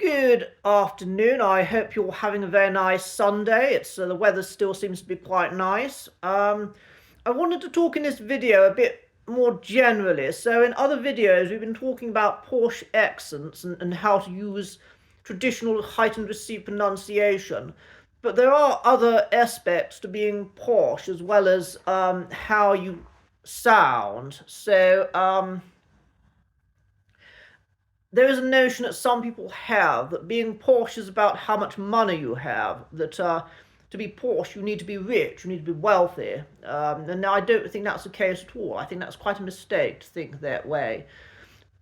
Good afternoon. I hope you're having a very nice Sunday. It's the weather still seems to be quite nice. I wanted to talk in this video a bit more generally. So in other videos, we've been talking about Posh accents and how to use traditional heightened received pronunciation. But there are other aspects to being posh as well as how you sound. There is a notion that some people have that being posh is about how much money you have, that to be posh you need to be rich, you need to be wealthy. And I don't think that's the case at all. I think that's quite a mistake to think that way.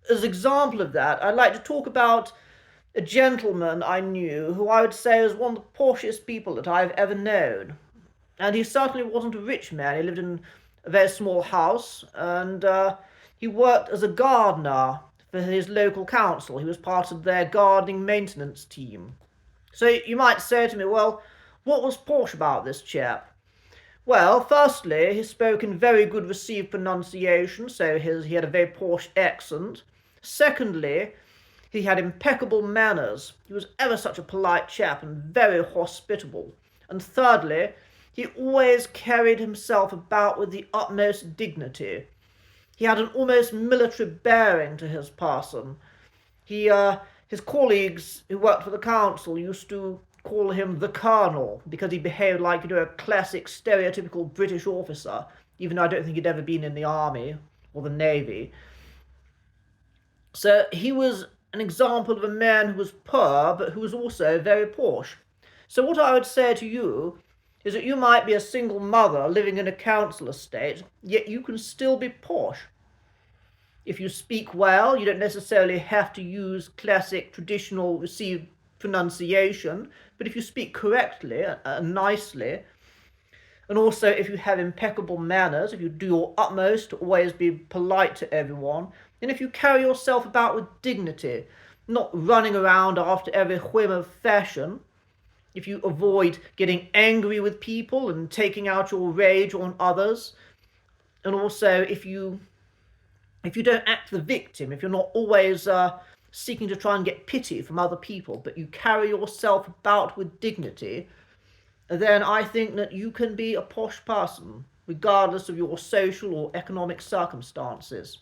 As an example of that, I'd like to talk about a gentleman I knew who I would say was one of the poshest people that I've ever known. And he certainly wasn't a rich man. He lived in a very small house, and he worked as a gardener for his local council. He was part of their gardening maintenance team. So you might say to me, well, what was posh about this chap? Well, firstly, he spoke in very good received pronunciation, so he had a very posh accent. Secondly, he had impeccable manners. He was ever such a polite chap and very hospitable. And thirdly, he always carried himself about with the utmost dignity. He had an almost military bearing to his person. His colleagues who worked for the council used to call him the Colonel because he behaved like, a classic stereotypical British officer, even though I don't think he'd ever been in the army or the navy. So he was an example of a man who was poor, but who was also very posh. So what I would say to you is that you might be a single mother living in a council estate, yet you can still be posh. If you speak well, you don't necessarily have to use classic traditional received pronunciation, but if you speak correctly and nicely, and also if you have impeccable manners, if you do your utmost to always be polite to everyone, and if you carry yourself about with dignity, not running around after every whim of fashion, if you avoid getting angry with people and taking out your rage on others, and also if you don't act the victim, if you're not always seeking to try and get pity from other people, but you carry yourself about with dignity, then I think that you can be a posh person, regardless of your social or economic circumstances.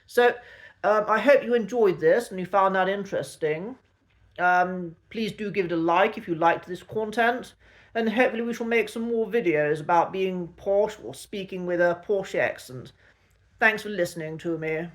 So I hope you enjoyed this and you found that interesting. Please do give it a like if you liked this content, and hopefully we shall make some more videos about being posh or speaking with a posh accent. Thanks for listening to me.